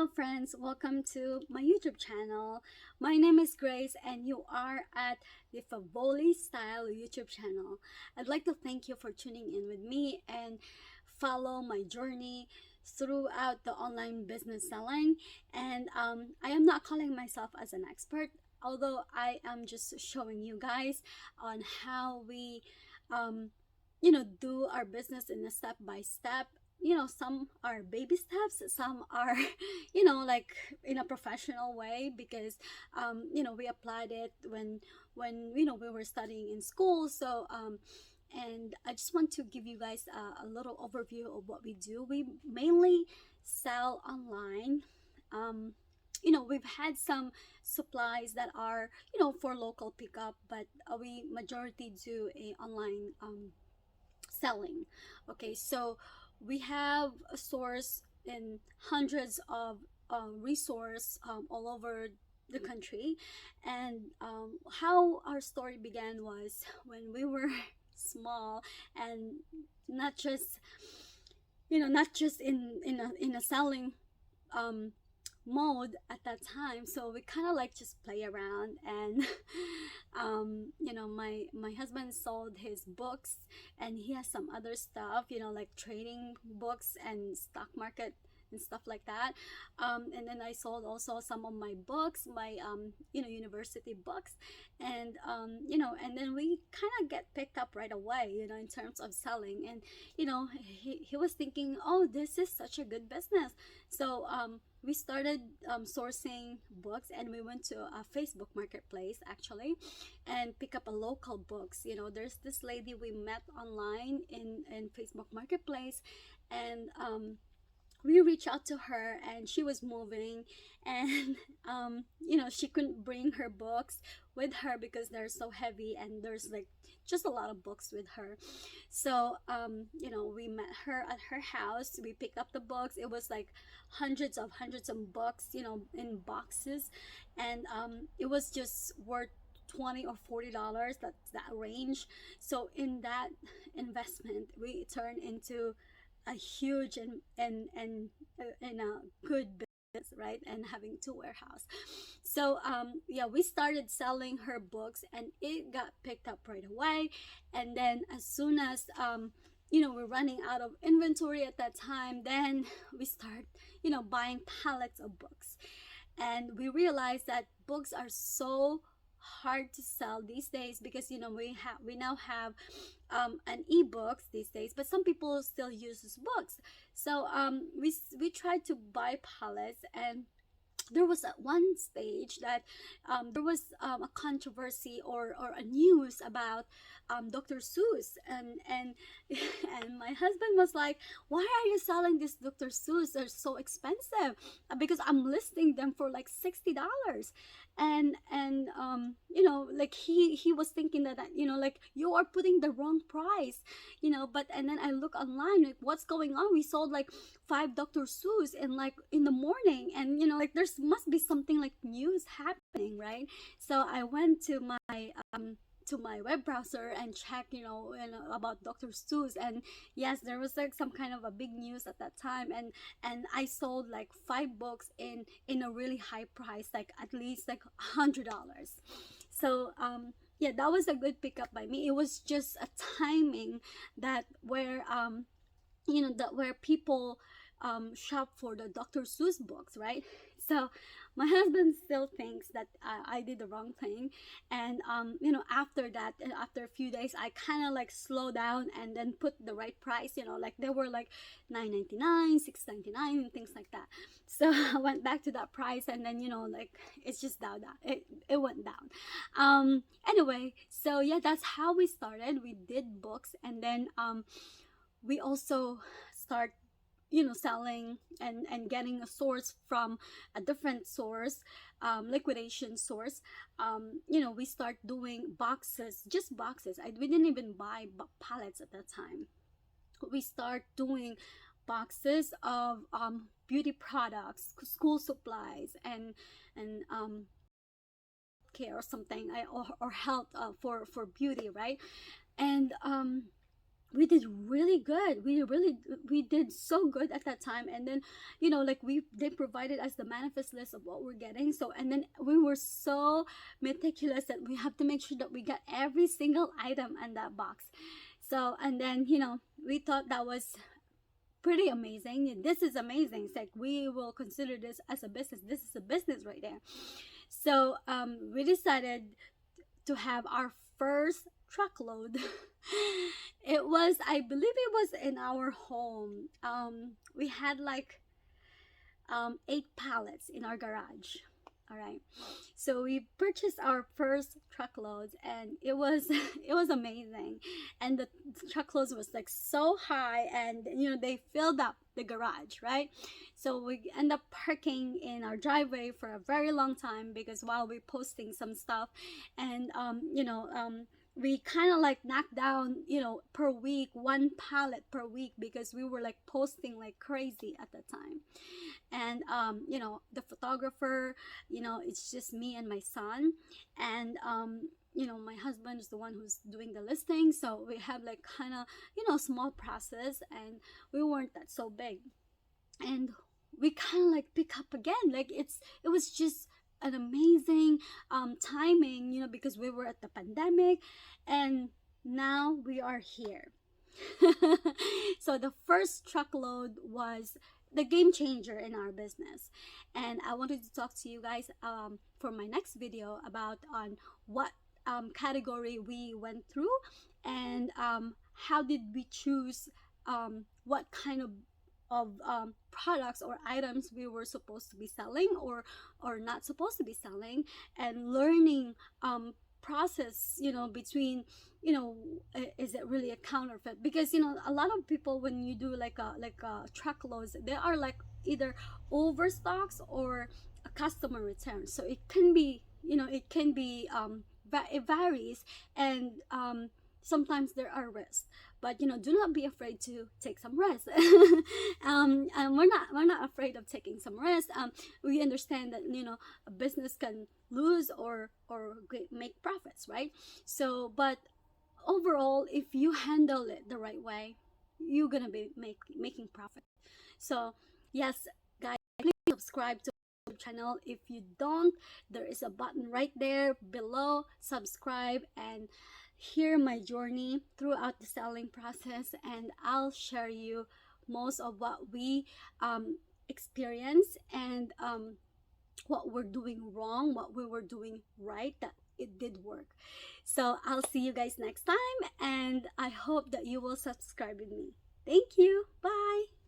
Hello friends, welcome to my YouTube channel. My name is Grace and you are at the Favoli Style YouTube channel. I'd like to thank you for tuning in with me and follow my journey throughout the online business selling. And I am not calling myself as an expert, although I am just showing you guys on how we do our business in a step by step. Some are baby steps, some are like in a professional way, because we applied it when we were studying in school. So and I just want to give you guys a little overview of what we do. We mainly sell online. We've had some supplies that are for local pickup, but we majority do a online selling. Okay, so we have a source in hundreds of resource all over the country. And how our story began was when we were small, and not just not just in a selling um mode at that time. So we kind of like just play around. And my husband sold his books, and he has some other stuff, like trading books and stock market and stuff like that. And then I sold also some of my books, my university books. And and then we kind of get picked up right away, in terms of selling. And he was thinking, oh, this is such a good business. So we started sourcing books, and we went to a Facebook marketplace actually, and pick up a local books. There's this lady we met online in Facebook marketplace. And we reached out to her, and she was moving. And she couldn't bring her books with her because they're so heavy, and there's like just a lot of books with her. So we met her at her house. We picked up the books. It was like hundreds of books, in boxes. And it was just worth $20 or $40, that range. So in that investment, we turned into a huge and a good business, right? And having two warehouse. So yeah, we started selling her books, and it got picked up right away. And then as soon as we're running out of inventory at that time, then we start buying pallets of books. And we realized that books are so hard to sell these days, because we now have an ebooks these days, but some people still use books. So we tried to buy pallets. And there was at one stage that there was a controversy, or a news about Dr. Seuss. And and my husband was like, why are you selling this Dr. Seuss? They're so expensive. Because I'm listing them for like $60. And like he was thinking that like, you are putting the wrong price. But and then I look online, like, what's going on? We sold like 5 Dr. Seuss in the morning. And like, there's must be something like news happening, right? So I went to my web browser and check about Dr. Seuss. And yes, there was like some kind of a big news at that time. And I sold like 5 books in a really high price, like at least like $100. So yeah, that was a good pickup by me. It was just a timing that where that where people shop for the Dr. Seuss books, right? So my husband still thinks that I did the wrong thing. And after that, after a few days, I kind of like slow down and then put the right price. Like they were like $9.99, $6.99, and things like that. So I went back to that price, and then like, it's just down. It went down. Anyway, so yeah, that's how we started. We did books. And then we also start selling and getting a source from a different source, liquidation source. We start doing boxes, just boxes. We didn't even buy pallets at that time. We start doing boxes of beauty products, school supplies, and care or something, or health, for beauty, right? And we did really good. We did so good at that time. And then, you know, like they provided us the manifest list of what we're getting. So, and then we were so meticulous that we have to make sure that we got every single item in that box. So, and then, you know, we thought that was pretty amazing. This is amazing. It's like, we will consider this as a business. This is a business right there. So we decided to have our first truckload. It was, I believe it was in our home. We had like 8 pallets in our garage. All right, so we purchased our first truckloads, and it was it was amazing. And the truckloads was like so high, and you know, they filled up the garage, right? So we end up parking in our driveway for a very long time, because while we're posting some stuff, and you know, we kind of like knocked down, you know, per week, 1 pallet per week, because we were like posting like crazy at the time. And you know, the photographer, you know, it's just me and my son. And you know, my husband is the one who's doing the listing, so we have like kind of, you know, small process, and we weren't that so big. And we kind of like pick up again, like it was just an amazing timing, you know, because we were at the pandemic, and now we are here. So the first truckload was the game changer in our business, and I wanted to talk to you guys for my next video about on what category we went through, and how did we choose what kind of products or items we were supposed to be selling, or not supposed to be selling, and learning process, you know, between, you know, is it really a counterfeit? Because, you know, a lot of people, when you do like a truckloads, they are like either overstocks or a customer return. So it can be, you know, it can be it varies, and sometimes there are risks. But, you know, do not be afraid to take some risks. And we're not afraid of taking some risks. We understand that, you know, a business can lose or make profits, right? So, but overall, if you handle it the right way, you're gonna be making profit. So yes, guys, please subscribe to my channel. If you don't, there is a button right there below. Subscribe and hear my journey throughout the selling process, and I'll share you most of what we experience, and what we're doing wrong, what we were doing right, that it did work. So I'll see you guys next time, and I hope that you will subscribe with me. Thank you. Bye.